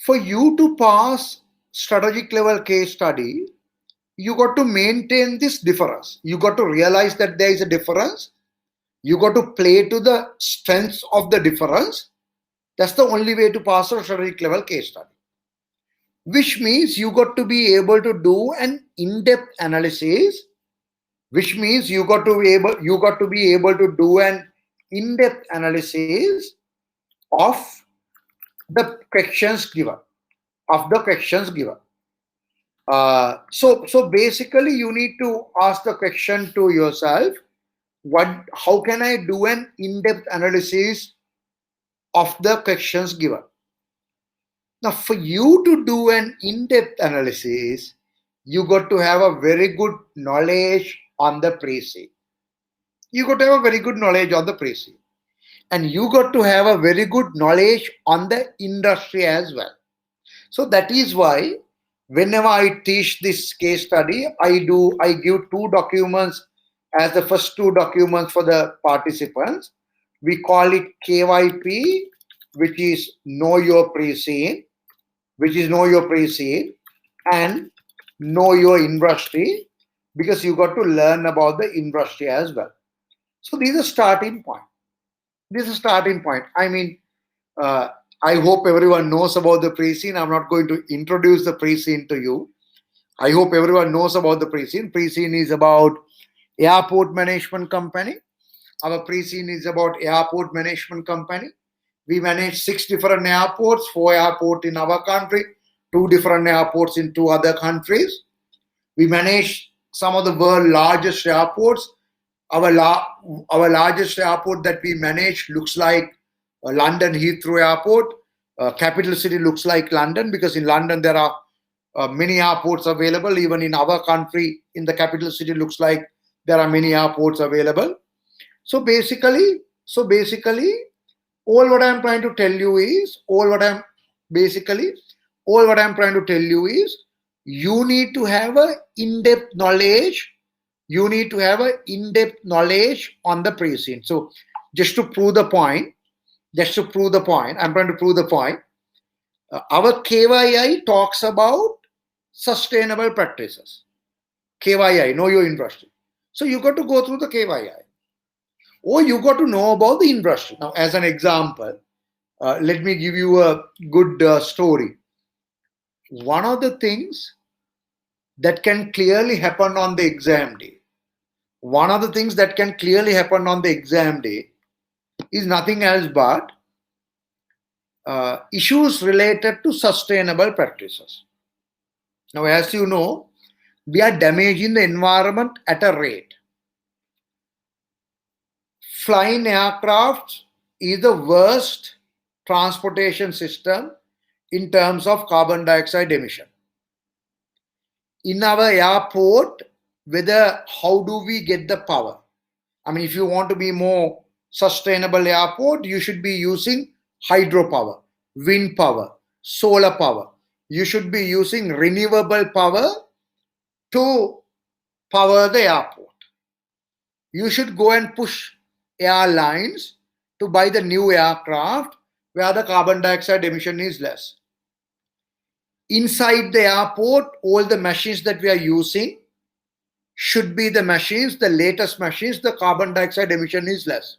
For you to pass strategic level case study, you got to maintain this difference. You got to realize that there is a difference. You got to play to the strengths of the difference. That's the only way to pass a strategic level case study. Which means you got to be able to do an in-depth analysis. Which means you got to be able to do an in-depth analysis of the questions given. Of the questions given. So basically, you need to ask the question to yourself: how can I do an in-depth analysis of the questions given? Now, for you to do an in-depth analysis, you got to have a very good knowledge on the pre-sale. You got to have a very good knowledge on the pre-sale. And you got to have a very good knowledge on the industry as well. So that is why whenever I teach this case study, I give two documents as the first two documents for the participants. We call it KYP, which is Know Your Pre-Sale, and Know Your Industry, because you got to learn about the industry as well. So this is a starting point. I mean, I hope everyone knows about the pre-scene. I'm not going to introduce the pre-scene to you. I hope everyone knows about the pre-scene. Pre-scene is about airport management company. Our pre-scene is about airport management company. We manage 6 different airports, 4 airports in our country, 2 different airports in 2 other countries. We manage some of the world's largest airports. Our largest airport that we manage looks like London Heathrow Airport. Capital city looks like London, because in London there are many airports available. Even in our country, in the capital city, looks like there are many airports available. So basically, all what I'm trying to tell you is, you need to have a in-depth knowledge. You need to have an in-depth knowledge on the pre-scene. So just to prove the point, I'm trying to prove the point. Our KYI talks about sustainable practices. KYI, know your industry. So you got to go through the KYI. Or you got to know about the industry. Now, as an example, let me give you a good story. One of the things that can clearly happen on the exam day, is nothing else but issues related to sustainable practices. Now, as you know, we are damaging the environment at a rate. Flying aircraft is the worst transportation system in terms of carbon dioxide emission. In our airport, how do we get the power? I mean, if you want to be more sustainable airport, you should be using hydropower, wind power, solar power. You should be using renewable power to power the airport. You should go and push airlines to buy the new aircraft where the carbon dioxide emission is less. Inside the airport, all the machines that we are using should be the latest machines, the carbon dioxide emission is less.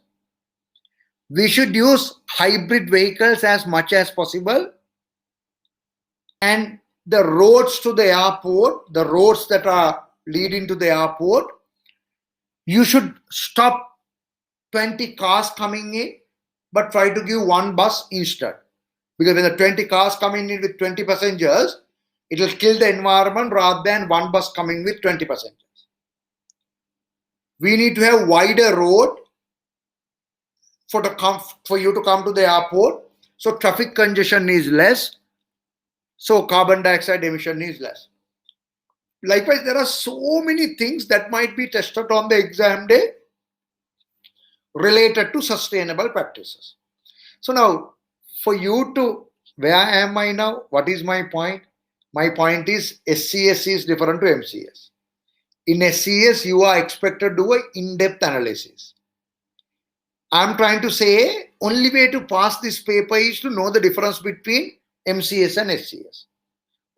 We should use hybrid vehicles as much as possible. And the roads to the airport, the roads that are leading to the airport, you should stop 20 cars coming in, but try to give 1 bus instead. Because when the 20 cars coming in with 20 passengers, it will kill the environment rather than 1 bus coming with 20 passengers. We need to have wider road for you to come to the airport. So traffic congestion is less. So carbon dioxide emission is less. Likewise, there are so many things that might be tested on the exam day related to sustainable practices. So now, for you to, where am I now? What is my point? My point is SCS is different to MCS. In SCS, you are expected to do an in-depth analysis. I'm trying to say, only way to pass this paper is to know the difference between MCS and SCS.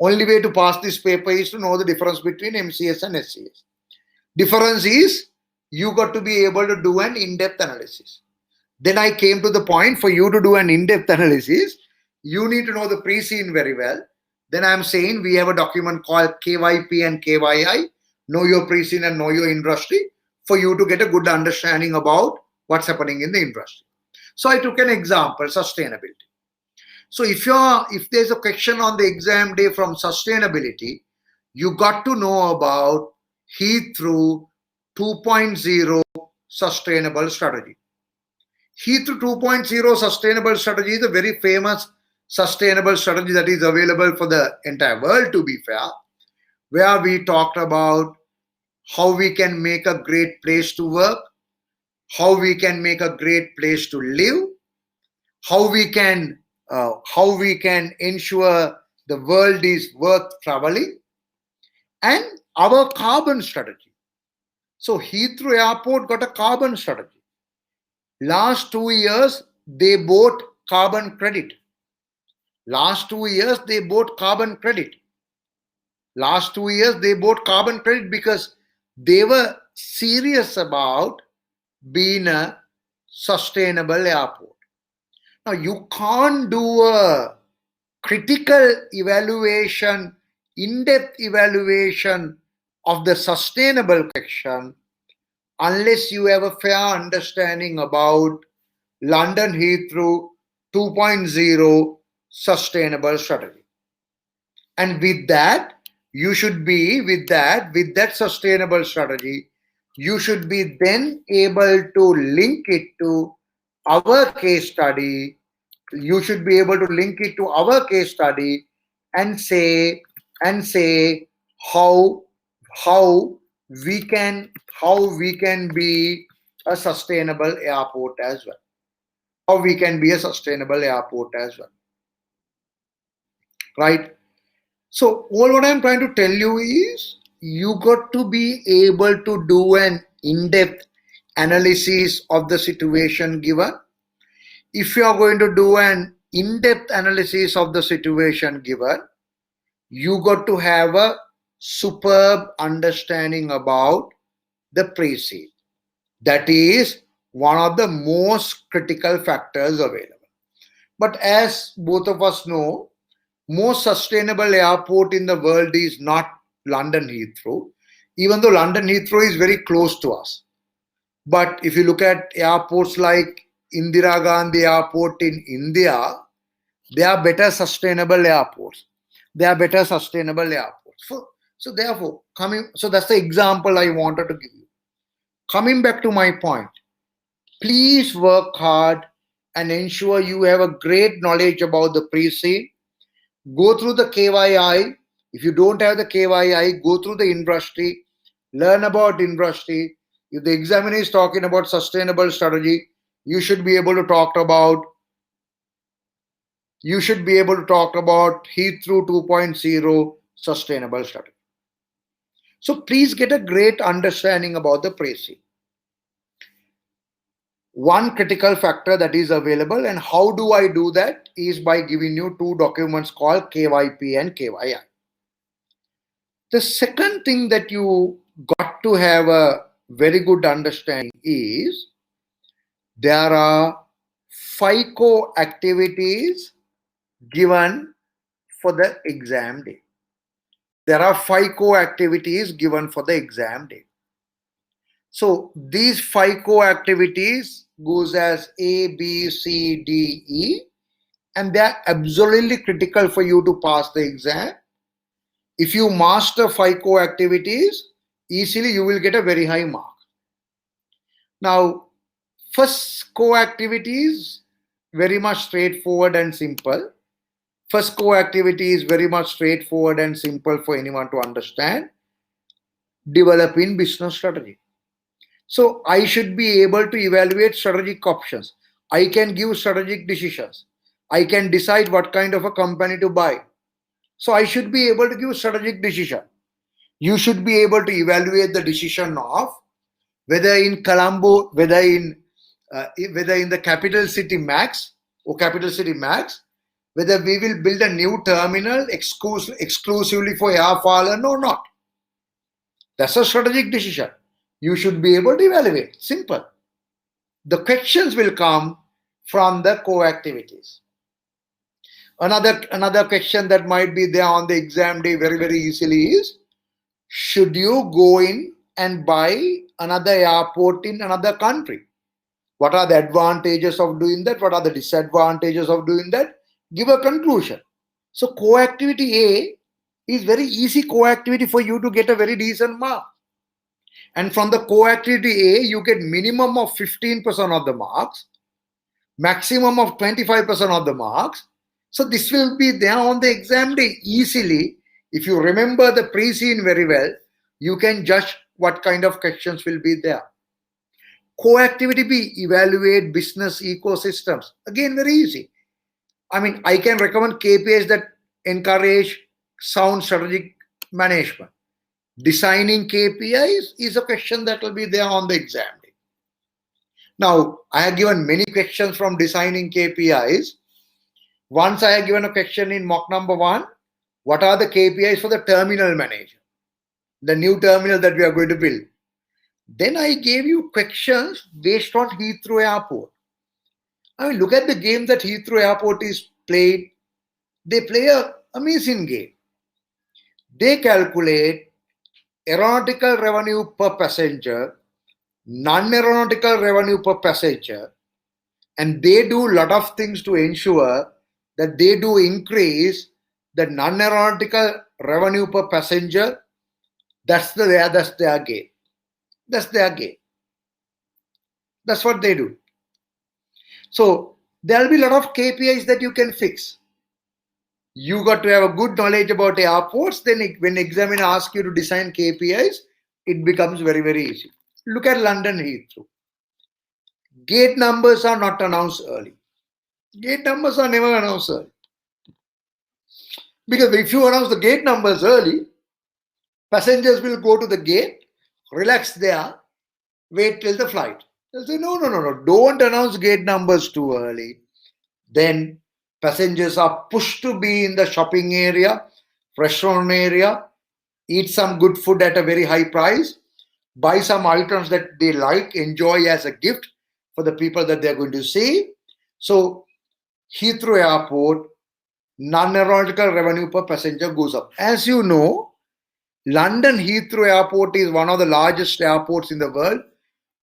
Only way to pass this paper is to know the difference between MCS and SCS. Difference is you got to be able to do an in-depth analysis. Then I came to the point, for you to do an in-depth analysis, you need to know the pre-scene very well. Then I'm saying we have a document called KYP and KYI, know your pre-scene and know your industry, for you to get a good understanding about what's happening in the industry. So I took an example, sustainability. So if there's a question on the exam day from sustainability, you got to know about Heathrow 2.0 sustainable strategy. Heathrow 2.0 sustainable strategy is a very famous sustainable strategy that is available for the entire world, to be fair, where we talked about how we can make a great place to work, how we can make a great place to live, how we can ensure the world is worth traveling, and our carbon strategy. So Heathrow Airport got a carbon strategy. Last 2 years, they bought carbon credit. Last 2 years, they bought carbon credit. Last 2 years, they bought carbon credit because they were serious about being a sustainable airport. Now, you can't do a critical evaluation, in-depth evaluation of the sustainable question unless you have a fair understanding about London Heathrow 2.0 sustainable strategy. And with that sustainable strategy, you should be then able to link it to our case study. You should be able to link it to our case study and say how we can be a sustainable airport as well. How we can be a sustainable airport as well. Right? So all what I'm trying to tell you is you got to be able to do an in-depth analysis of the situation given. If you are going to do an in-depth analysis of the situation given, you got to have a superb understanding about the pre-scene. That is one of the most critical factors available. But as both of us know, most sustainable airport in the world is not London Heathrow, even though London Heathrow is very close to us. But if you look at airports like Indira Gandhi Airport in India, they are better sustainable airports. So therefore, that's the example I wanted to give you. Coming back to my point, please work hard and ensure you have a great knowledge about the pre-scene. Go through the KYI. If you don't have the KYI, go through the industry, learn about industry. If the examiner is talking about sustainable strategy, you should be able to talk about Heathrow 2.0 sustainable strategy. So please get a great understanding about the pre-scene. One critical factor that is available, and how do I do that, is by giving you two documents called KYP and KYI. The second thing that you got to have a very good understanding is there are FICO activities given for the exam day. So these FICO activities goes as A, B, C, D, E, and they are absolutely critical for you to pass the exam. If you master FICO activities, easily you will get a very high mark. Now, first co-activities, very much straightforward and simple. First co-activity is very much straightforward and simple for anyone to understand. Developing business strategy. So I should be able to evaluate strategic options. I can give strategic decisions. I can decide what kind of a company to buy. So I should be able to give strategic decision. You should be able to evaluate the decision of whether in Colombo, whether in the capital city Max, whether we will build a new terminal exclusively for air Falun or not. That's a strategic decision. You should be able to evaluate. Simple. The questions will come from the core activities. Another question that might be there on the exam day very easily is, should you go in and buy another airport in another country? What are the advantages of doing that? What are the disadvantages of doing that? Give a conclusion. So core activity A is very easy core activity for you to get a very decent mark. And from the core activity A, you get minimum of 15% of the marks, maximum of 25% of the marks. So this will be there on the exam day easily. If you remember the pre-scene very well, you can judge what kind of questions will be there. Core activity B, evaluate business ecosystems. Again, very easy. I mean, I can recommend KPIs that encourage sound strategic management. Designing KPIs is a question that will be there on the exam day. Now, I have given many questions from designing KPIs. Once I have given a question in mock number 1, what are the KPIs for the terminal manager, the new terminal that we are going to build? Then I gave you questions based on Heathrow Airport. I mean, look at the game that Heathrow Airport is played. They play an amazing game. They calculate aeronautical revenue per passenger, non-aeronautical revenue per passenger, and they do a lot of things to ensure that they do increase the non-aeronautical revenue per passenger. That's their game. That's their game. That's what they do. So there will be a lot of KPIs that you can fix. You got to have a good knowledge about airports. Then when examiner asks you to design KPIs, it becomes very easy. Look at London Heathrow. Gate numbers are not announced early. Gate numbers are never announced early. Because if you announce the gate numbers early, passengers will go to the gate, relax there, wait till the flight. They'll say, no, don't announce gate numbers too early. Then passengers are pushed to be in the shopping area, restaurant area, eat some good food at a very high price, buy some items that they like, enjoy as a gift for the people that they're going to see. So Heathrow Airport, non-aeronautical revenue per passenger goes up. As you know, London Heathrow Airport is one of the largest airports in the world.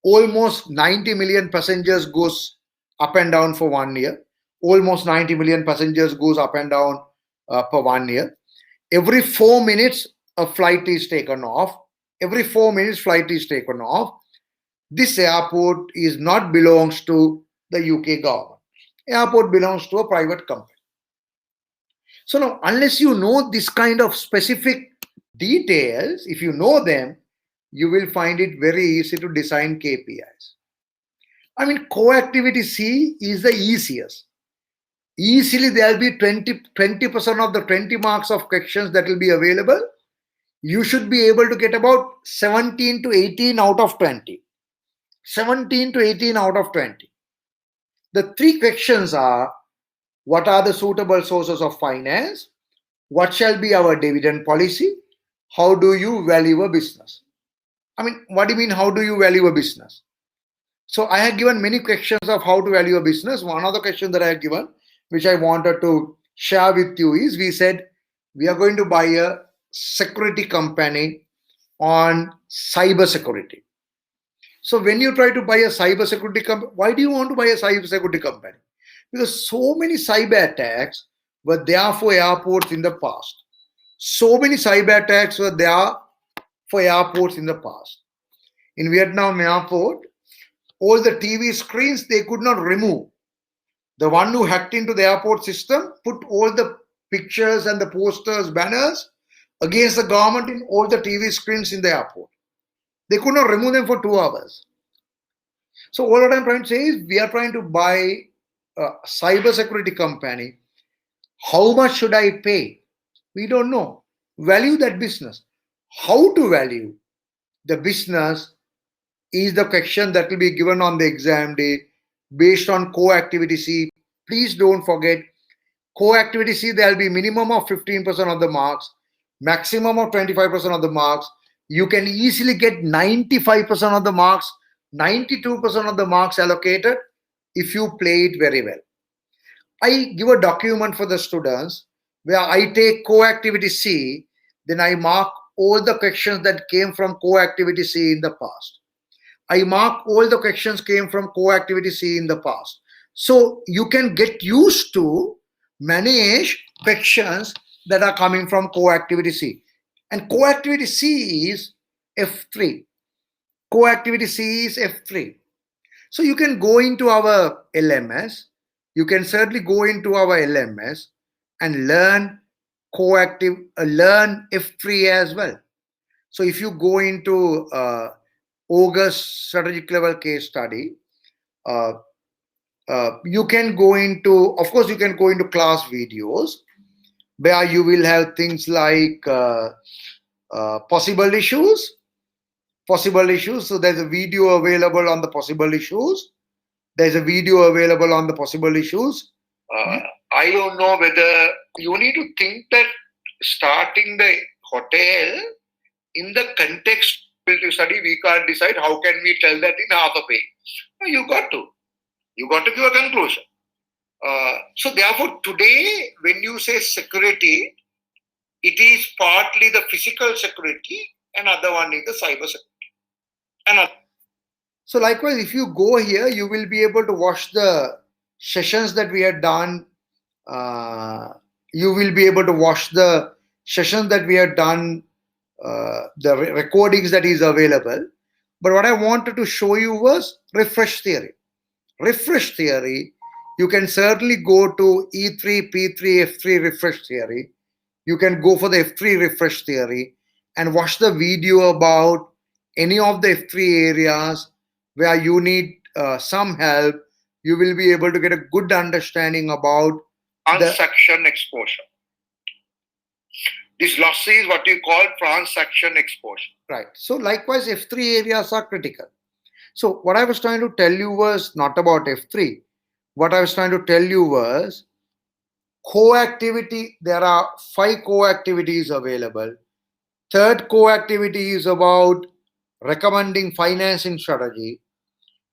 Almost 90 million passengers goes up and down for 1 year. Almost 90 million passengers goes up and down per 1 year. Every 4 minutes, a flight is taken off. Every 4 minutes, flight is taken off. This airport is not belongs to the UK government. Airport belongs to a private company. So now, unless you know this kind of specific details, if you know them, you will find it very easy to design KPIs. I mean, core activity C is the easiest. Easily there will be 20% of the 20 marks of questions that will be available. You should be able to get about 17 to 18 out of 20. 17 to 18 out of 20. The 3 questions are, what are the suitable sources of finance? What shall be our dividend policy? How do you value a business? I mean, what do you mean, how do you value a business? So I have given many questions of how to value a business. One of the questions that I have given, which I wanted to share with you, is we said we are going to buy a security company on cyber security. So when you try to buy a cyber security company, why do you want to buy a cyber security company? Because so many cyber attacks were there for airports in the past. So many cyber attacks were there for airports in the past. In Vietnam Airport, all the TV screens they could not remove. The one who hacked into the airport system put all the pictures and the posters, banners against the government in all the TV screens in the airport. They could not remove them for 2 hours. So all what I'm trying to say is we are trying to buy a cyber security company. How much should I pay? We don't know. Value that business. How to value the business is the question that will be given on the exam day based on core activity C. Please don't forget, Co-activity C, there will be minimum of 15% of the marks, maximum of 25% of the marks. You can easily get 95% of the marks, 92% of the marks allocated if you play it very well. I give a document for the students where I take co-activity C, then I mark all the questions that came from co-activity C in the past. I mark all the questions came from co-activity C in the past. So you can get used to manage questions that are coming from co-activity C. And co-activity C is F3. Co-activity C is F3. So you can go into our LMS. You can certainly go into our LMS and learn learn F3 as well. So if you go into August strategic level case study, uh, you can go into, of course, you can go into class videos where you will have things like possible issues. So there's a video available on the possible issues. There's a video available on the possible issues. I don't know whether you need to think that starting the hotel in the context to study, we can't decide how can we tell that in half a page. No, you got to give a conclusion. So therefore, today, when you say security, it is partly the physical security, and other one is the cyber security. So likewise, if you go here, you will be able to watch the sessions that we had done. You will be able to watch the sessions that we had done, the recordings that is available. But what I wanted to show you was refresh theory. Refresh theory, you can certainly go to E3, P3, F3 refresh theory. You can go for the F3 refresh theory and watch the video about any of the F3 areas where you need some help. You will be able to get a good understanding about transaction exposure. This loss is what you call transaction exposure. Right. So likewise, F3 areas are critical. So what I was trying to tell you was not about F3. What I was trying to tell you was co-activity. There are 5 co-activities available. Third co-activity is about recommending financing strategy.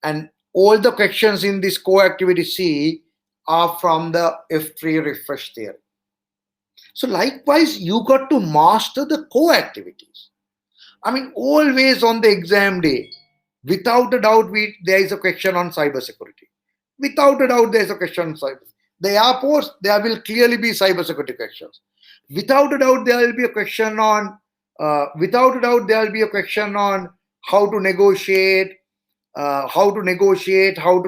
And all the questions in this co-activity C are from the F3 refresh theory. So likewise, you got to master the co-activities. I mean, always on the exam day, without a doubt, there is a question on cybersecurity. Without a doubt, there is a question on cyber. The airports, there will clearly be cybersecurity questions. Without a doubt, there will be a question on. Without a doubt, there will be a question on how to negotiate, how to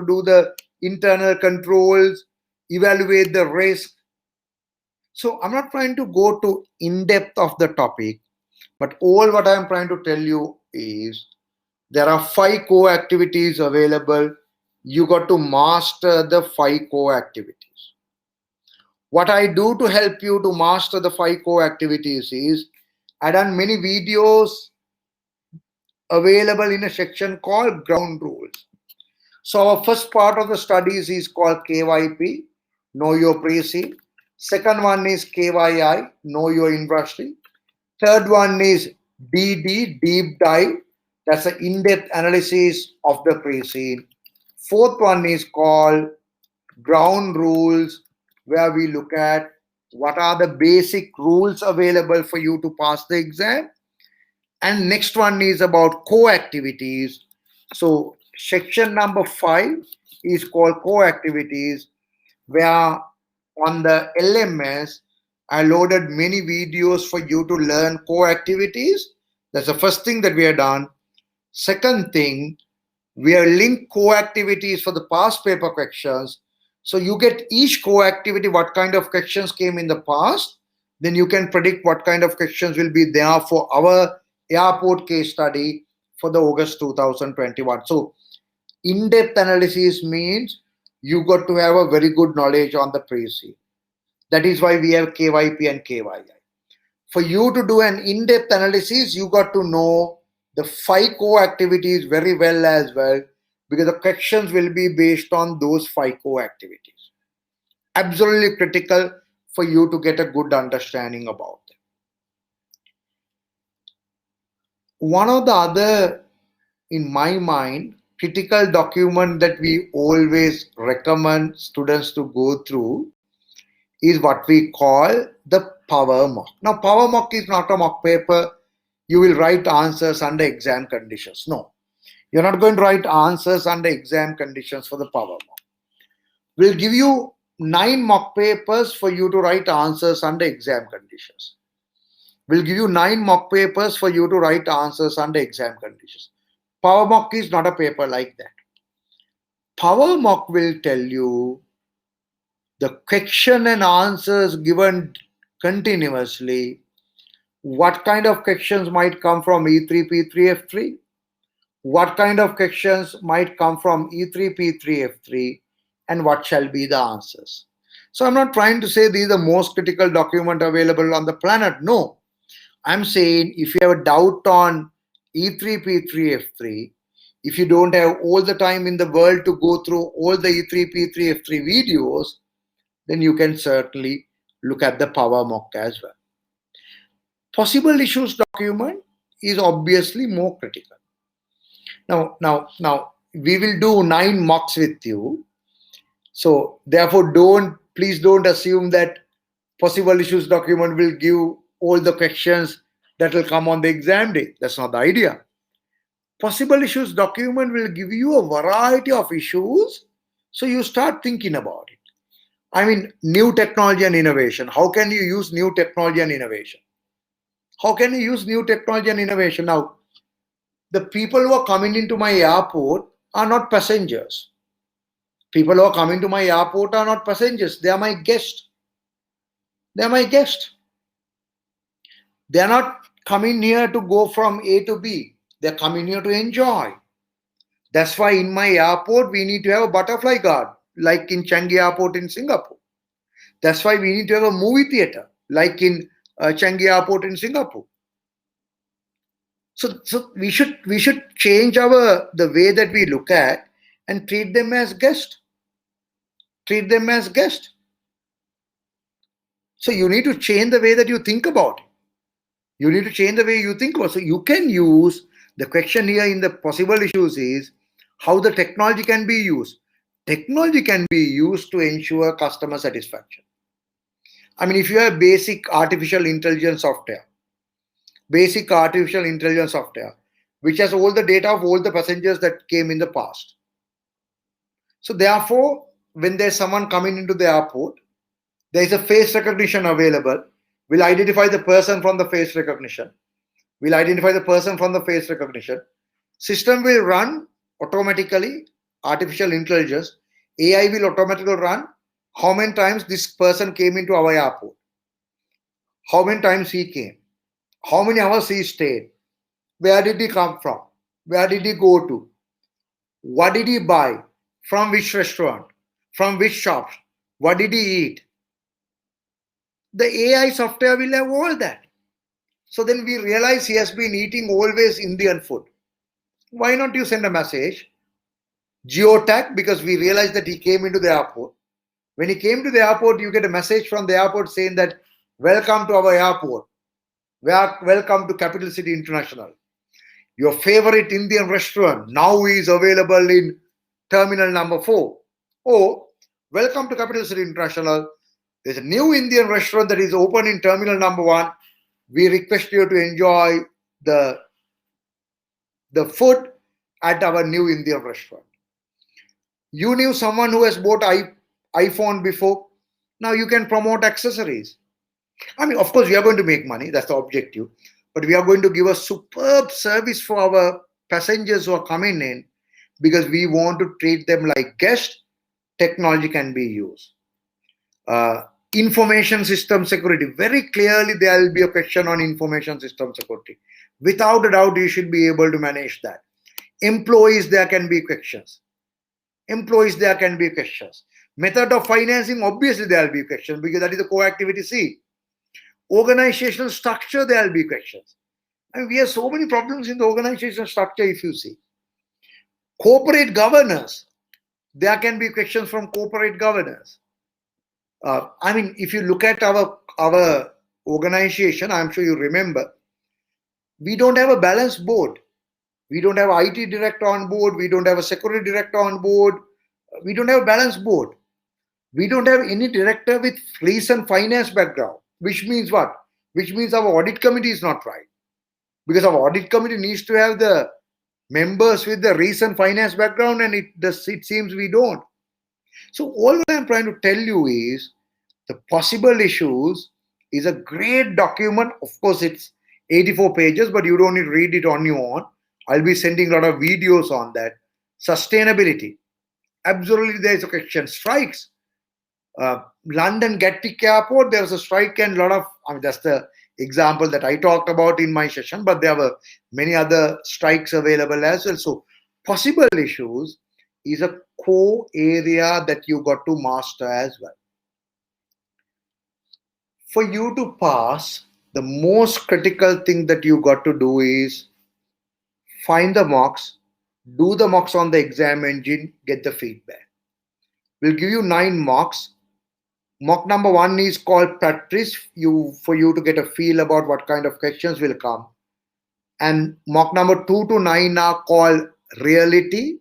do the internal controls, evaluate the risk. So I'm not trying to go to in-depth of the topic, but all what I'm trying to tell you is there are 5 co-activities available. You got to master the 5 co-activities. What I do to help you to master the 5 co-activities is I done many videos available in a section called ground rules. So our first part of the studies is called KYP, know your pre-seed. Second one is KYI, know your industry. Third one is DD, deep dive. That's an in-depth analysis of the pre-seed. Fourth one is called ground rules, where we look at what are the basic rules available for you to pass the exam. And next one is about co-activities. So section number 5 is called co-activities, where on the LMS, I loaded many videos for you to learn co-activities. That's the first thing that we have done. Second thing, we have linked co-activities for the past paper questions. So you get each co-activity, what kind of questions came in the past. Then you can predict what kind of questions will be there for our airport case study for the August 2021. So in-depth analysis means you got to have a very good knowledge on the pre-seed. That is why we have KYP and KYI. For you to do an in-depth analysis, you got to know the 5 co-activities very well as well, because the questions will be based on those 5 co-activities. Absolutely critical for you to get a good understanding about them. One of the other, in my mind, critical document that we always recommend students to go through is what we call the power mock. Now, power mock is not a mock paper. You will write answers under exam conditions. No, you're not going to write answers under exam conditions for the power mock. We'll give you 9 mock papers for you to write answers under exam conditions. We'll give you 9 mock papers for you to write answers under exam conditions. Power mock is not a paper like that. Power mock will tell you the question and answers given continuously, what kind of questions might come from E3, P3, F3, what kind of questions might come from E3, P3, F3, and what shall be the answers. So I'm not trying to say these are the most critical document available on the planet. No. I'm saying if you have a doubt on E3, P3, F3, if you don't have all the time in the world to go through all the E3, P3, F3 videos, then you can certainly look at the power mock as well. Possible issues document is obviously more critical. Now, we will do 9 mocks with you. So therefore, please don't assume that possible issues document will give all the questions that will come on the exam day. That's not the idea. Possible issues document will give you a variety of issues, so you start thinking about it. I mean, new technology and innovation. How can you use new technology and innovation? How can you use new technology and innovation? Now, the people who are coming into my airport are not passengers. People who are coming to my airport are not passengers. They are my guests. They are my guests. They are not coming here to go from A to B. They are coming here to enjoy. That's why in my airport, we need to have a butterfly guard, like in Changi Airport in Singapore. That's why we need to have a movie theater, like in Changi Airport in Singapore. So we should change the way that we look at and treat them as guests. Treat them as guests. So you need to change the way that you think about it. You need to change the way you think about it. So you can use the question here in the possible issues is how the technology can be used. Technology can be used to ensure customer satisfaction. I mean, if you have basic artificial intelligence software, which has all the data of all the passengers that came in the past. So therefore, when there's someone coming into the airport, there is a face recognition available. We'll identify the person from the face recognition. System will run automatically, artificial intelligence. AI will automatically run how many times this person came into our airport, how many times he came, how many hours he stayed, where did he come from, where did he go to, what did he buy, from which restaurant, from which shops, what did he eat. The AI software will have all that. So then we realize he has been eating always Indian food. Why not you send a message, geotag, because we realize that he came into the airport. When he came to the airport, you get a message from the airport saying that, welcome to our airport. Welcome to Capital City International. Your favorite Indian restaurant now is available in terminal number 4. Oh, welcome to Capital City International. There's a new Indian restaurant that is open in terminal number 1. We request you to enjoy the food at our new Indian restaurant. You knew someone who has bought iPhone before. Now you can promote accessories. I mean, of course, we are going to make money. That's the objective. But we are going to give a superb service for our passengers who are coming in because we want to treat them like guests. Technology can be used. Information system security. Very clearly, there will be a question on information system security. Without a doubt, you should be able to manage that. Employees, there can be questions. Method of financing, obviously there will be questions because that is the core activity C. Organizational structure, there will be questions. I mean, we have so many problems in the organizational structure if you see. Corporate governance, there can be questions from corporate governance. I mean, if you look at our organization, I'm sure you remember, we don't have a balanced board. We don't have IT director on board. We don't have a security director on board. We don't have a balanced board. We don't have any director with recent finance background, which means what? Which means our audit committee is not right. Because our audit committee needs to have the members with the recent finance background, and it seems we don't. So all what I'm trying to tell you is the possible issues is a great document. Of course, it's 84 pages, but you don't need to read it on your own. I'll be sending a lot of videos on that. Sustainability. Absolutely, there is a question. Strikes. London Gatwick Airport, there was a strike, and a lot of, I mean, that's the example that I talked about in my session, but there were many other strikes available as well. So, possible issues is a core area that you got to master as well. For you to pass, the most critical thing that you got to do is find the mocks, do the mocks on the exam engine, get the feedback. We'll give you 9 mocks. Mock number 1 is called practice, for you to get a feel about what kind of questions will come. And mock number 2 to 9 are called reality,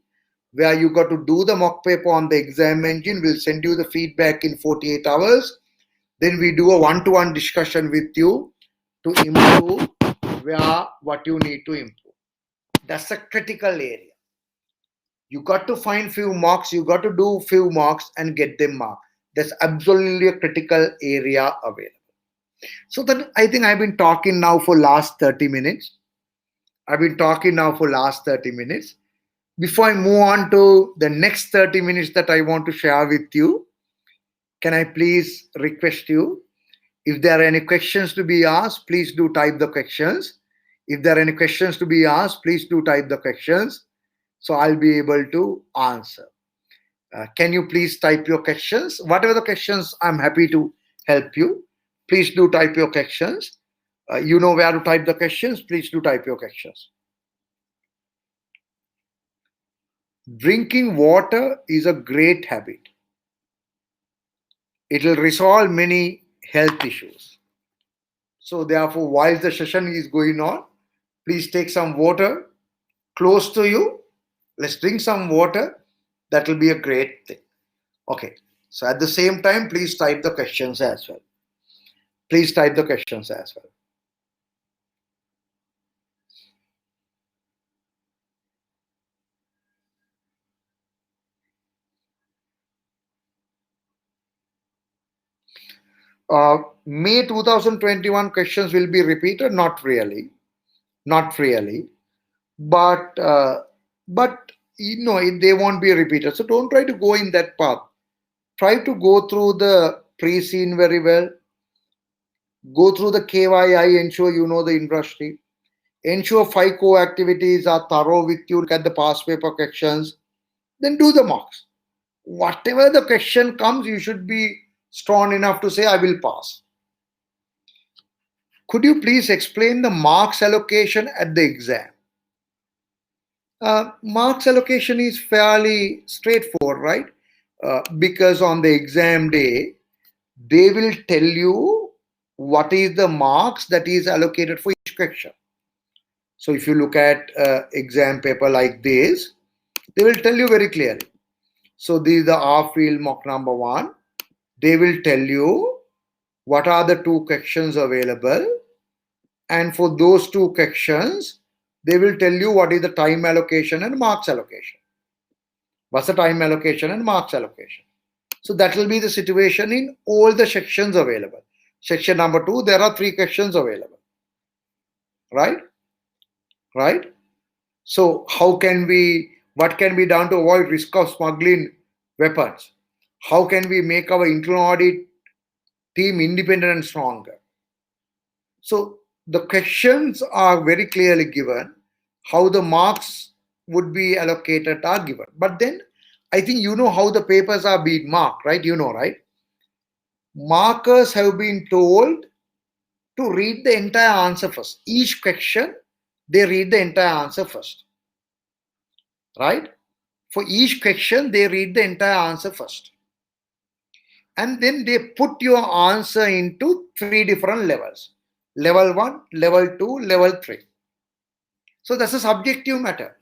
where you got to do the mock paper on the exam engine. We'll send you the feedback in 48 hours. Then we do a one-to-one discussion with you to improve what you need to improve. That's a critical area. You got to find few mocks, you got to do few mocks and get them marked. That's absolutely a critical area available. So then I think I've been talking now for last 30 minutes. Before I move on to the next 30 minutes that I want to share with you, can I please request you, if there are any questions to be asked, please do type the questions. If there are any questions to be asked, please do type the questions, so I'll be able to answer. Can you please type your questions? Whatever the questions, I'm happy to help you. Please do type your questions. You know where to type the questions. Please do type your questions. Drinking water is a great habit. It will resolve many health issues. So therefore, while the session is going on, please take some water close to you. Let's drink some water. That will be a great thing. Okay. So at the same time, please type the questions as well. May 2021 questions will be repeated? Not really. But they won't be repeated. So don't try to go in that path. Try to go through the pre-scene very well. Go through the KYI, ensure you know the industry. Ensure 5 core activities are thorough with you. Look at the past paper questions. Then do the mocks. Whatever the question comes, you should be strong enough to say, I will pass. Could you please explain the marks allocation at the exam? Marks allocation is fairly straightforward, right? Because on the exam day, they will tell you what is the marks that is allocated for each question. So if you look at exam paper like this, they will tell you very clearly. So this is the R-field mock number 1. They will tell you what are the 2 questions available. And for those 2 questions, they will tell you what is the time allocation and marks allocation. What's the time allocation and marks allocation? So that will be the situation in all the sections available. Section number 2, there are 3 questions available. Right? So what can be done to avoid risk of smuggling weapons? How can we make our internal audit team independent and stronger? So the questions are very clearly given. How the marks would be allocated are given. But then I think you know how the papers are being marked, right? You know, right? Markers have been told to read the entire answer first. Each question, they read the entire answer first. Right? For each question, they read the entire answer first. and then they put your answer into 3 different levels: level 1, level 2, level 3. So that's a subjective matter.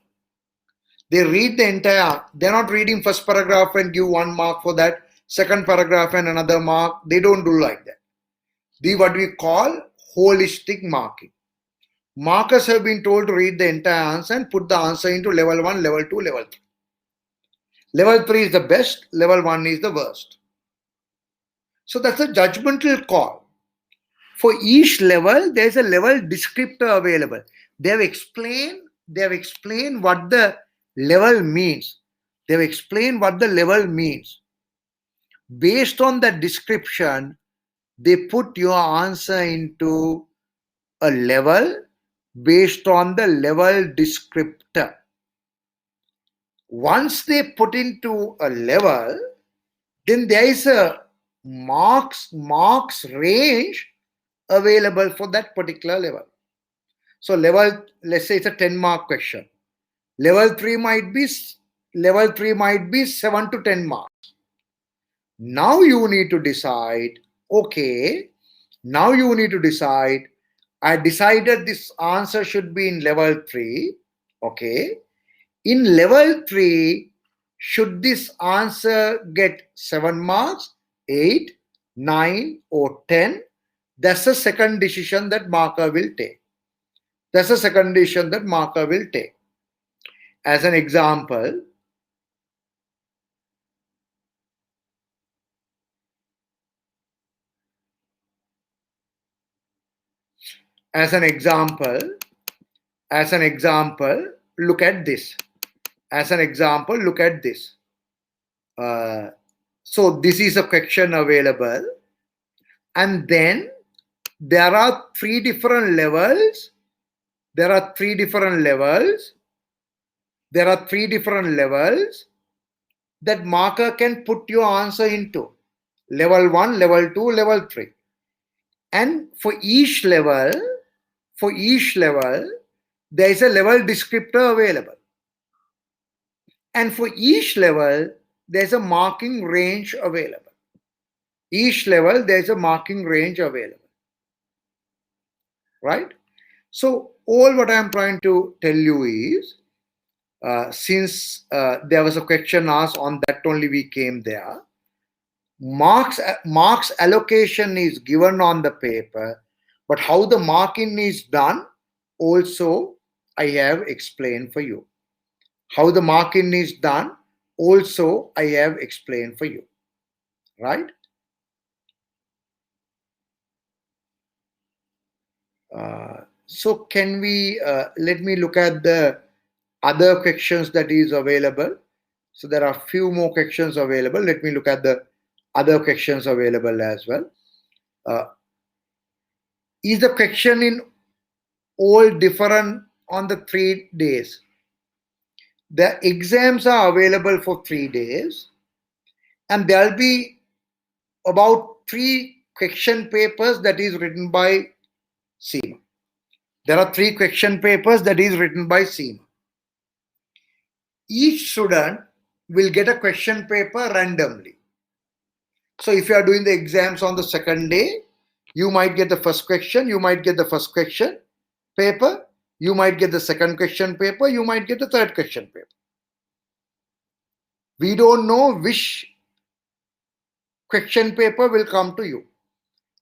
They read the entire, they're not reading first paragraph and give 1 mark for that, second paragraph and another mark. They don't do like that. The what we call holistic marking. Markers have been told to read the entire answer and put the answer into level 1, level 2, level 3. Level 3 is the best, level 1 is the worst. So that's a judgmental call. For each level, there's a level descriptor available. They have explained what the level means. They have explained what the level means. Based on that description, they put your answer into a level based on the level descriptor. Once they put into a level, then there is a marks range available for that particular level. So level, let's say it's a 10-mark question. Level 3 might be 7 to 10 marks. Now you need to decide, okay, I decided this answer should be in level 3. Okay. In level 3, should this answer get 7 marks, 8, 9, or 10? That's the second decision that marker will take. As an example, look at this. So this is a question available, and then there are 3 different levels. That marker can put your answer into level 1, level 2, level 3. And for each level, there is a level descriptor available. And for each level, there is a marking range available. Right? So all what I am trying to tell you is, since there was a question asked on that only we came there, marks allocation is given on the paper, but how the marking is done also I have explained for you. Right? So can we let me look at the other questions that is available. So there are few more questions available. Let me look at the other questions available as well. Is the question in all different on the 3 days? The exams are available for 3 days, and there will be about 3 question papers that is written by SEMA. There are 3 question papers that is written by SEMA. Each student will get a question paper randomly. So if you are doing the exams on the second day, you might get the first question, you might get the first question paper, you might get the second question paper, you might get the third question paper. We don't know which question paper will come to you.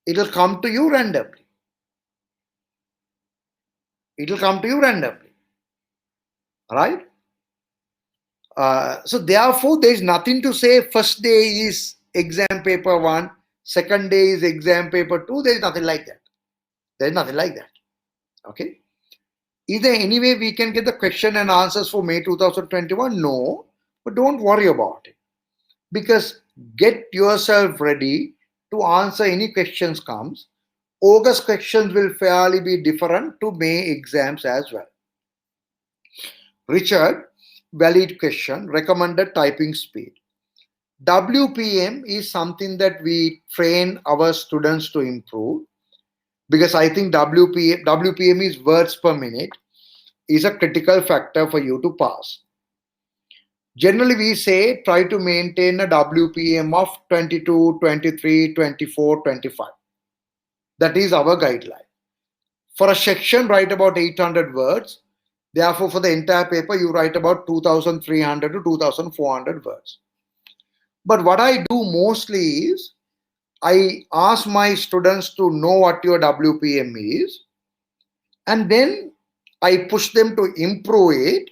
It will come to you randomly. Right? So therefore, there is nothing to say first day is exam paper 1, second day is exam paper 2. There is nothing like that. Okay. Is there any way we can get the question and answers for May 2021? No, but don't worry about it. Because get yourself ready to answer any questions comes. August questions will fairly be different to May exams as well. Richard, valid question, recommended typing speed. WPM is something that we train our students to improve, because I think WPM is words per minute, is a critical factor for you to pass. Generally, we say try to maintain a WPM of 22, 23, 24, 25. That is our guideline. For a section, write about 800 words. Therefore, for the entire paper, you write about 2300 to 2400 words. But what I do mostly is I ask my students to know what your WPM is, and then I push them to improve it,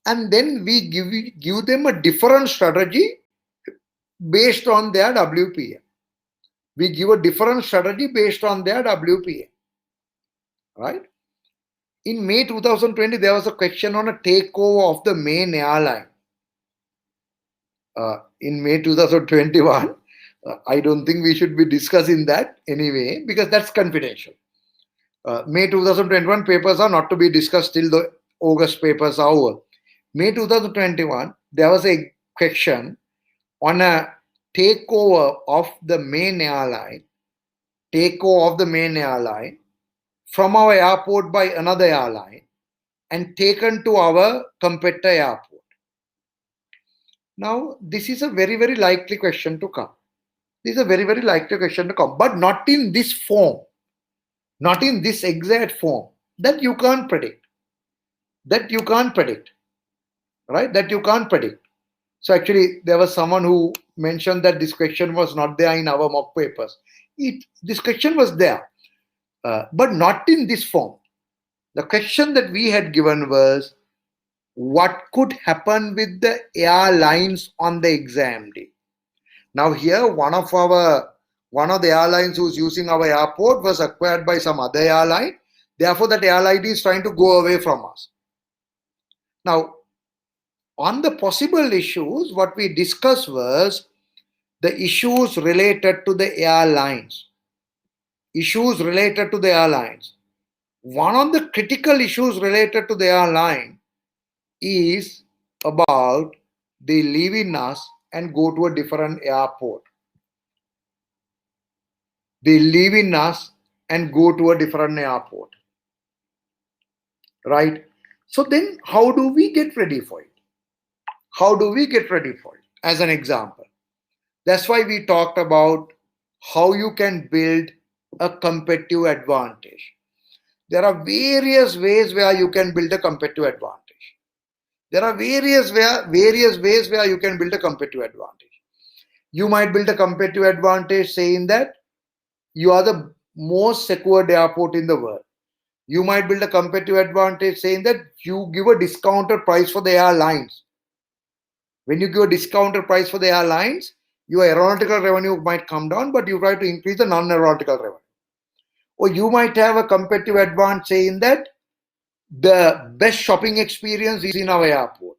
and then we give them a different strategy based on their WPM. We give a different strategy based on their WPM, right? In May 2020, there was a question on a takeover of the main airline. In May 2021, I don't think we should be discussing that anyway because that's confidential. May 2021 papers are not to be discussed till the August papers are over. May 2021, there was a question on a takeover of the main airline, from our airport by another airline and taken to our competitor airport. Now, this is a very, very likely question to come. But not in this form, not in this exact form. That you can't predict. Right? That you can't predict. So actually, there was someone who mentioned that this question was not there in our mock papers. This question was there, but not in this form. The question that we had given was, what could happen with the airlines on the exam day? Now here, one of the airlines who's using our airport was acquired by some other airline. Therefore, that airline is trying to go away from us. Now, on the possible issues, what we discussed was the issues related to the airlines. One of the critical issues related to the airline is about they leaving us and go to a different airport. Right? So then how do we get ready for it? As an example, that's why we talked about how you can build a competitive advantage. There are various ways where you can build a competitive advantage. You might build a competitive advantage saying that you are the most secured airport in the world. You might build a competitive advantage saying that you give a discounted price for the airlines. When you give a discounted price for the airlines, your aeronautical revenue might come down, but you try to increase the non-aeronautical revenue. Or you might have a competitive advantage saying that the best shopping experience is in our airport,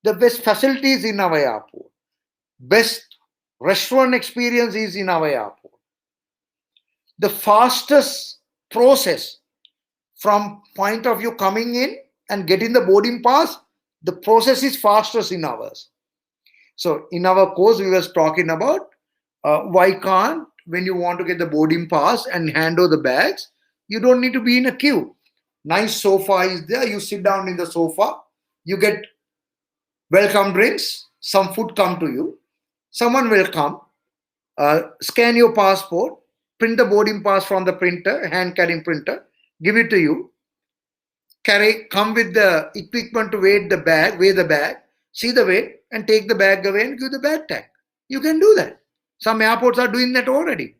the best facilities in our airport, best restaurant experience is in our airport. The fastest process from point of view coming in and getting the boarding pass, the process is fastest in ours. So in our course, we were talking about why can't, when you want to get the boarding pass and hand over the bags, you don't need to be in a queue. Nice sofa is there. You sit down in the sofa. You get welcome drinks. Some food come to you. Someone will come, scan your passport, print the boarding pass from the printer, hand carrying printer, give it to you. Come with the equipment to weigh the bag, see the weight, and take the bag away and give the bag tag. You can do that. Some airports are doing that already.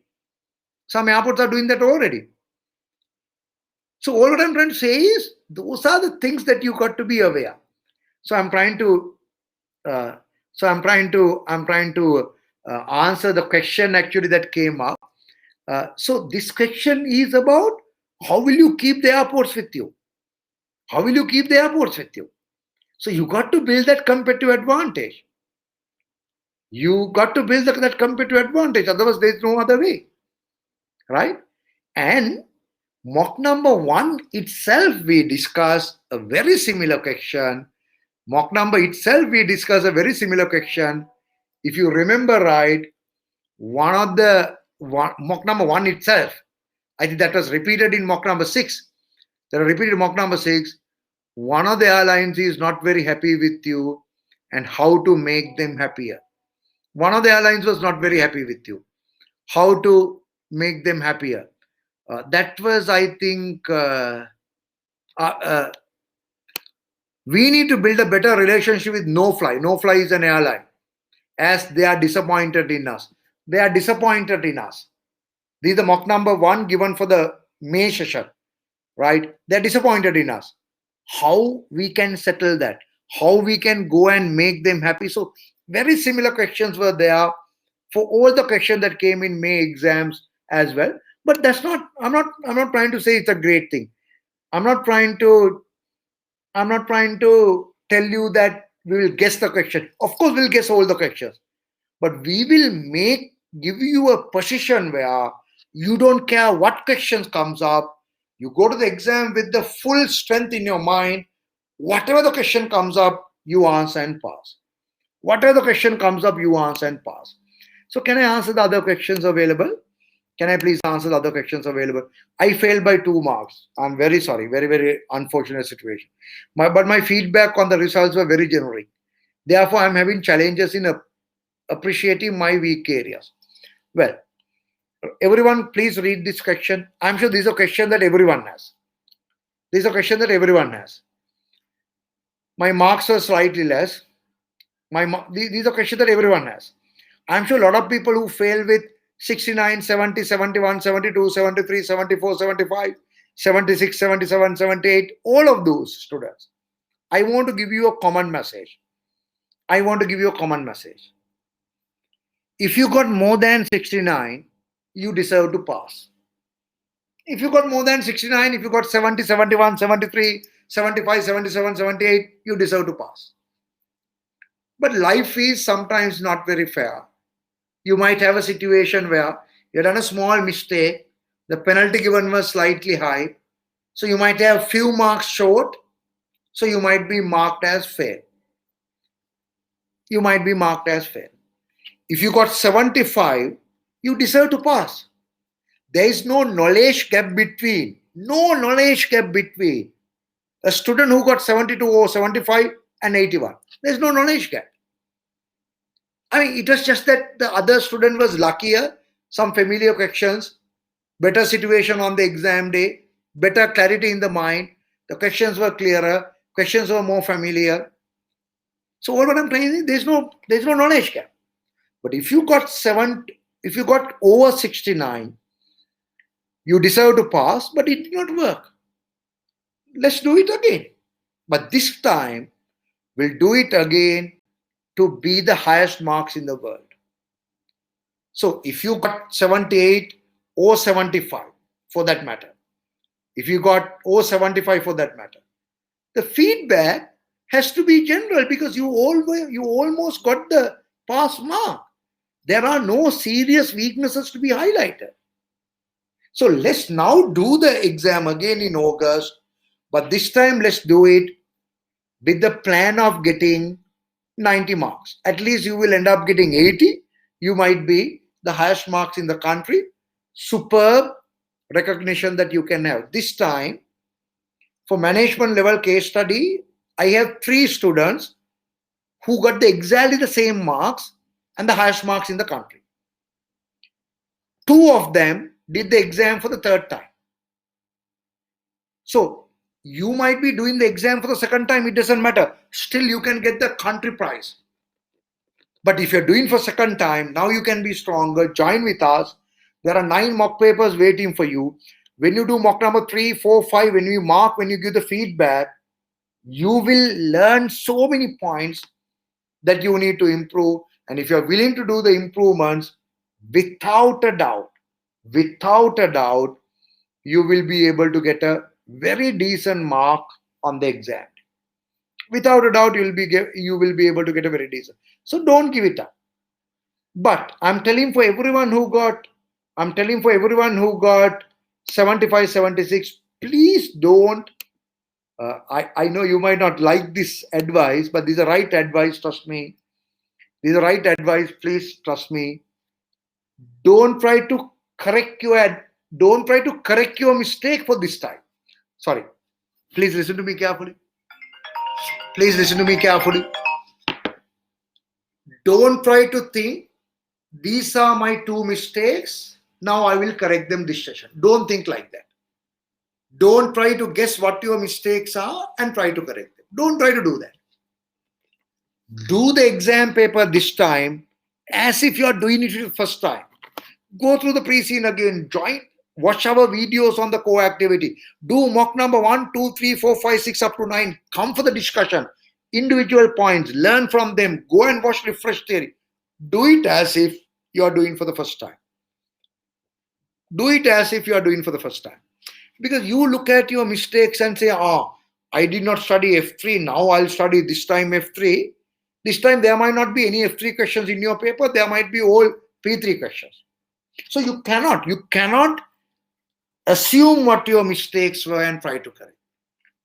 So all what I'm trying to say is those are the things that you got to be aware. So I'm trying to answer the question actually that came up. So this question is about how will you keep the airports with you? So you got to build that competitive advantage. Otherwise there is no other way, right? And mock number 1 itself, we discussed a very similar question. If you remember right, mock number 1 itself, I think that was repeated in mock number 6. One of the airlines is not very happy with you. and how to make them happier. One of the airlines was not very happy with you. How to make them happier. That was, I think, uh, uh, we need to build a better relationship with No Fly. No Fly is an airline, as they are disappointed in us. They are disappointed in us. This is the mock number 1 given for the May session, right? They're disappointed in us. How we can settle that? How we can go and make them happy? So very similar questions were there for all the questions that came in May exams as well. But that's not. I'm not trying to say it's a great thing. I'm not trying to. I'm not trying to tell you that we will guess the question. Of course, we'll guess all the questions, but we will give you a position where you don't care what questions comes up. You go to the exam with the full strength in your mind. Whatever the question comes up, you answer and pass. Whatever the question comes up, you answer and pass. So can I answer the other questions available? Can I please answer the other questions available? I failed by 2 marks. I'm very sorry. Very, very unfortunate situation. But my feedback on the results were very generic. Therefore, I'm having challenges in appreciating my weak areas. Well, everyone, please read this question. I'm sure these are questions that everyone has. These are questions that everyone has. My marks are slightly less. These are questions that everyone has. I'm sure a lot of people who fail with 69, 70, 71, 72, 73, 74, 75, 76, 77, 78, all of those students. I want to give you a common message. I want to give you a common message. If you got more than 69, you deserve to pass. If you got more than 69, if you got 70, 71, 73, 75, 77, 78, you deserve to pass. But life is sometimes not very fair. You might have a situation where you've done a small mistake, the penalty given was slightly high, so you might have few marks short, so you might be marked as fail. You might be marked as fail. If you got 75, you deserve to pass. There is no knowledge gap between. No knowledge gap between a student who got 72 or 75 and 81. There's no knowledge gap. I mean, it was just that the other student was luckier, some familiar questions, better situation on the exam day, better clarity in the mind, the questions were clearer, questions were more familiar. So what I'm trying to say, there's no knowledge gap. But if you got over 69, you deserve to pass, but it did not work. Let's do it again. But this time, we'll do it again to be the highest marks in the world. So if you got 78 or 75 for that matter, if you got or 75 for that matter, the feedback has to be general because you almost got the pass mark. There are no serious weaknesses to be highlighted. So let's now do the exam again in August, but this time let's do it with the plan of getting 90 marks. At least you will end up getting 80. You might be the highest marks in the country. Superb recognition that you can have. This time, for management level case study, I have 3 students who got exactly the same marks and the highest marks in the country. 2 of them did the exam for the 3rd time. So you might be doing the exam for the 2nd time, it doesn't matter. Still you can get the country prize. But if you're doing for 2nd time, now you can be stronger. Join with us. There are 9 mock papers waiting for you. When you do mock number 3, 4, 5, when you mark, when you give the feedback, you will learn so many points that you need to improve. And if you're willing to do the improvements, without a doubt, you will be able to get a very decent mark on the exam. Without a doubt, you will be able to get a very decent. So don't give it up. But I'm telling for everyone who got 75, 76, please don't. I know you might not like this advice, but this is the right advice, trust me. This is the right advice, please trust me. Don't try to correct your mistake for this time. Sorry. Please listen to me carefully. Please listen to me carefully. Don't try to think, these are my two mistakes, now I will correct them this session. Don't think like that. Don't try to guess what your mistakes are and try to correct them. Don't try to do that. Do the exam paper this time as if you are doing it for the first time. Go through the pre-scene again, join, watch our videos on the core activity. Do mock number 1, 2, 3, 4, 5, 6 up to 9. Come for the discussion. Individual points, learn from them. Go and watch refresh theory. Do it as if you are doing for the first time. Do it as if you are doing for the first time. Because you look at your mistakes and say, I did not study F3, now I'll study this time F3. This time there might not be any F3 questions in your paper, there might be all P3 questions. So you cannot assume what your mistakes were and try to correct.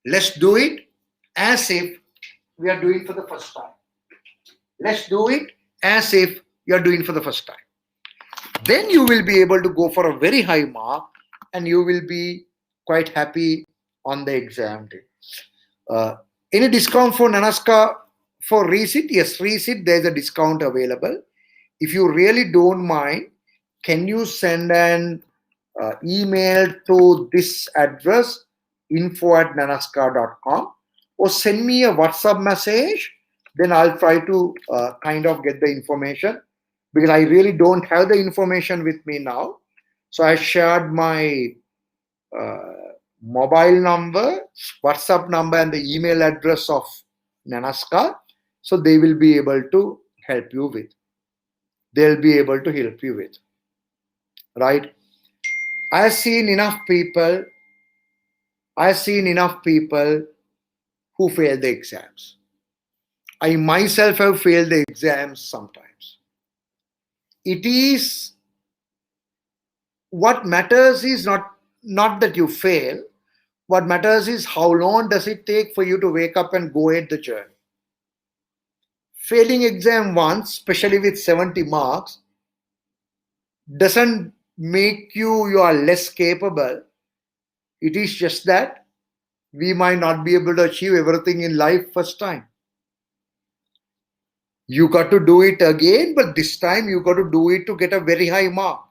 Let's do it as if we are doing for the first time. Let's do it as if you are doing for the first time. Then you will be able to go for a very high mark and you will be quite happy on the exam day. Any discount for Nanaska for resit? Yes, resit, there's a discount available. If you really don't mind, can you send an email to this address, info@nanaska.com, or send me a WhatsApp message, then I'll try to kind of get the information, because I really don't have the information with me now. So I shared my mobile number, WhatsApp number, and the email address of Nanaska. So they will be able to help you with. They'll be able to help you with. Right? I've seen enough people who fail the exams. I myself have failed the exams sometimes. It is, what matters is not that you fail. What matters is how long does it take for you to wake up and go ahead the journey. Failing exam once, especially with 70 marks, doesn't make you are less capable. It is just that we might not be able to achieve everything in life first time. You got to do it again, but this time you got to do it to get a very high mark.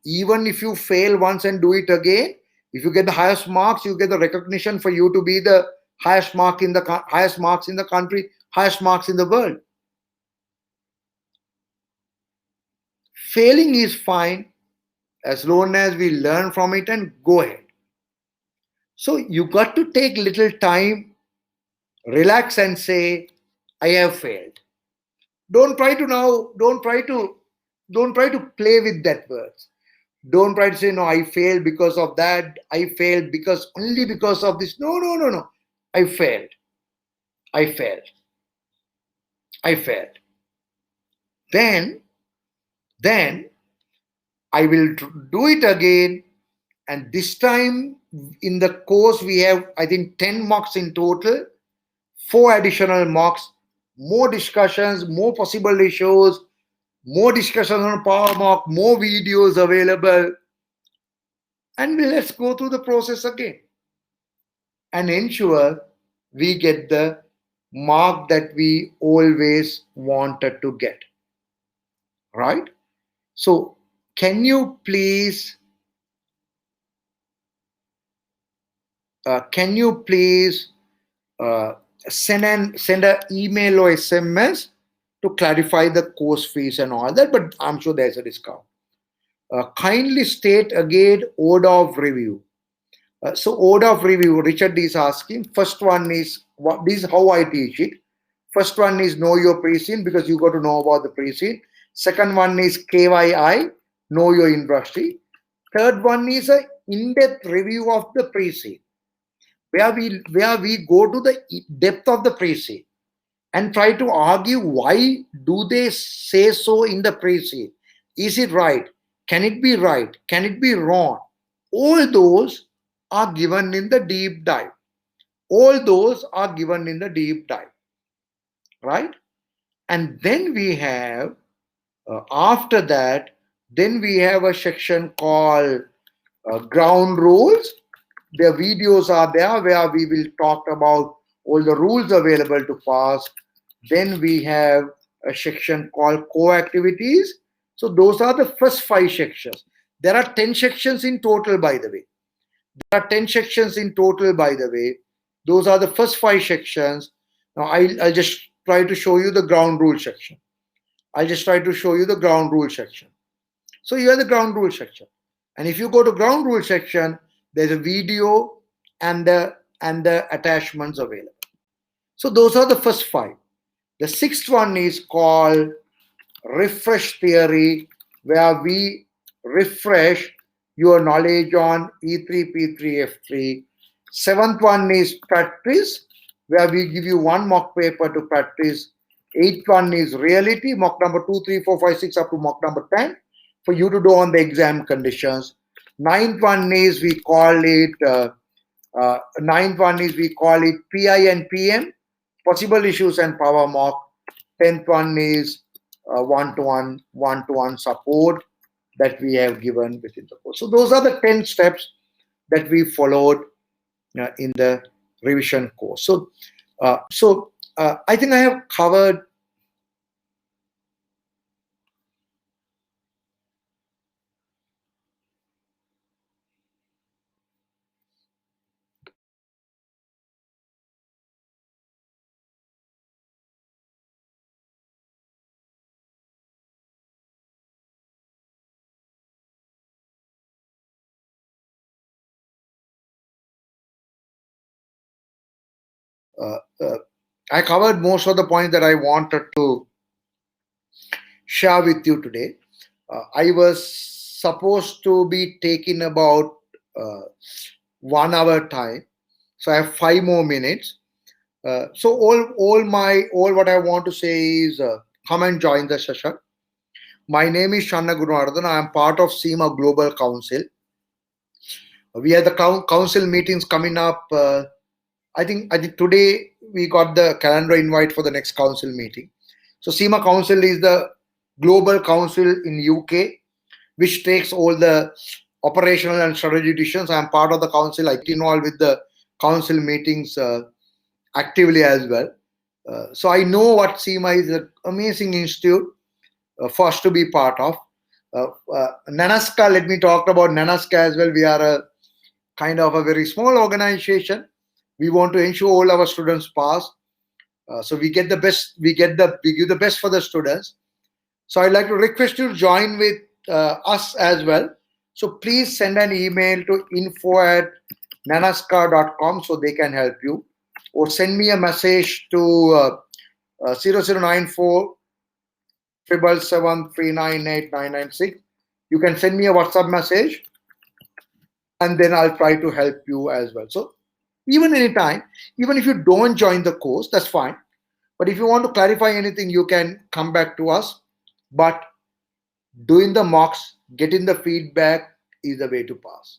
Even if you fail once and do it again, if you get the highest marks, you get the recognition for you to be the highest marks in the country, highest marks in the world. Failing is fine as long as we learn from it and go ahead. So you got to take little time, relax and say, I have failed. Don't try to play with that words. Don't try to say, no, I failed because of that. I failed only because of this. No. I failed. Then I will do it again. And this time in the course, we have, I think, 10 mocks in total, 4 additional mocks, more discussions, more possible ratios, more discussions on power mock, more videos available. And let's go through the process again and ensure we get the mark that we always wanted to get. Right? So can you please send an email or SMS to clarify the course fees and all that, but I'm sure there's a discount. Kindly state again order of review. So order of review, Richard is asking. First one is, this is how I teach it. First one is know your pre-scene, because you got to know about the pre-scene. Second one is KYI, know your industry. Third one is a in-depth review of the pre-scene, where we go to the depth of the pre-scene and try to argue why do they say so in the pre-scene. Is it right? Can it be right? Can it be wrong? All those are given in the deep dive. Right? And then we have, after that, then we have a section called ground rules. The videos are there where we will talk about all the rules available to pass. Then we have a section called core activities. So those are the first 5 sections. There are 10 sections in total, by the way. There are 10 sections in total, by the way. Those are the first 5 sections. Now I'll just try to show you the ground rule section. I'll just try to show you the ground rule section. So you have the ground rule section. And if you go to ground rule section, there's a video and the attachments available. So those are the first 5. The 6th one is called refresh theory, where we refresh your knowledge on E3, P3, F3. 7th one is practice, where we give you 1 mock paper to practice. 8th one is reality, mock number 2, 3, 4, 5, 6 up to mock number 10 for you to do on the exam conditions. 9th one is we call it PI and PM, possible issues and power mock. 10th one is one-to-one support that we have given within the course. So those are the 10 steps that we followed in the revision course. So I think I have covered I covered most of the points that I wanted to share with you today. I was supposed to be taking about 1 hour time, so I have 5 more minutes. So all what I want to say is come and join the session. My name is Shanna Gunawardhan. I am part of SEMA Global Council. We have the council meetings coming up. I think today we got the calendar invite for the next council meeting. So SEMA Council is the global council in UK, which takes all the operational and strategy decisions. I am part of the council. I get involved with the council meetings actively as well. So I know what SEMA is, an amazing institute for us to be part of. NANASCA, let me talk about NANASCA as well. We are a kind of a very small organization. We want to ensure all our students pass. So we get the best, we give the best for the students. So I'd like to request you to join with us as well. So please send an email to info@nanasca.com so they can help you, or send me a message to 0094 777 398 996. You can send me a WhatsApp message, and then I'll try to help you as well. So even anytime, even if you don't join the course, that's fine. But if you want to clarify anything, you can come back to us. But doing the mocks, getting the feedback is the way to pass.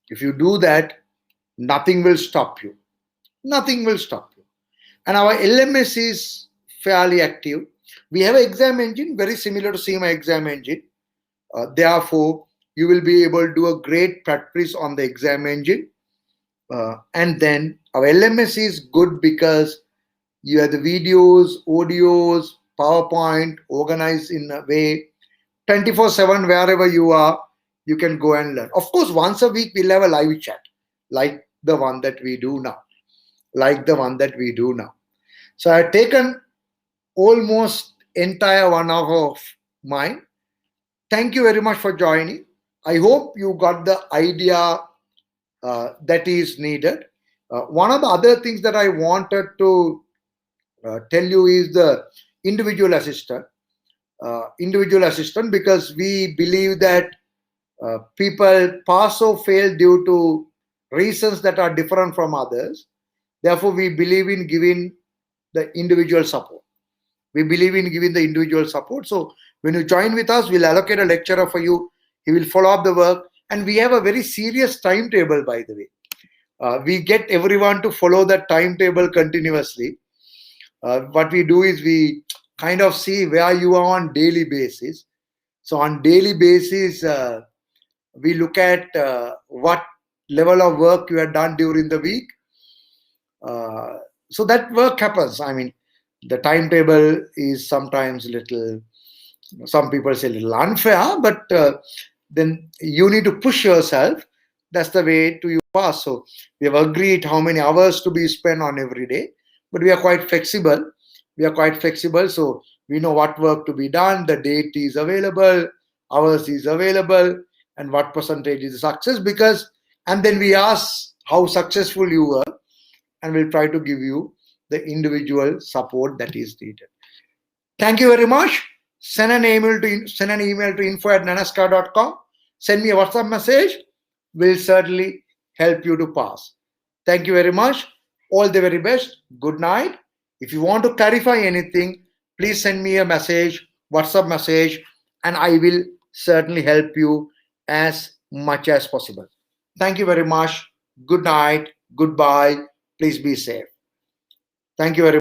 If you do that, nothing will stop you. Nothing will stop you. And our LMS is fairly active. We have an exam engine very similar to SEMA exam engine. Therefore, you will be able to do a great practice on the exam engine. And then our LMS is good because you have the videos, audios, PowerPoint organized in a way 24/7 wherever you are, you can go and learn. Of course, once a week we'll have a live chat like the one that we do now. So I've taken almost entire 1 hour of mine. Thank you very much for joining. I hope you got the idea that is needed. One of the other things that I wanted to tell you is the individual assistant. Because we believe that people pass or fail due to reasons that are different from others. Therefore, we believe in giving the individual support. So when you join with us, we'll allocate a lecturer for you. He will follow up the work. And we have a very serious timetable, by the way. We get everyone to follow that timetable continuously. What we do is we kind of see where you are on daily basis. So on daily basis, we look at what level of work you have done during the week. So that work happens. I mean, The timetable is sometimes little, some people say little unfair, but then you need to push yourself. That's the way to you pass. So we have agreed how many hours to be spent on every day, but we are quite flexible. We are quite flexible, so we know what work to be done, the date is available, hours is available, and what percentage is success. Because, and then we ask how successful you were, and we'll try to give you the individual support that is needed. Thank you very much. Send an email to info@nanaskar.com. Send me a WhatsApp message. We'll certainly help you to pass. Thank you very much. All the very best. Good night. If you want to clarify anything, please send me a message, WhatsApp message, and I will certainly help you as much as possible. Thank you very much. Good night. Goodbye. Please be safe. Thank you very much.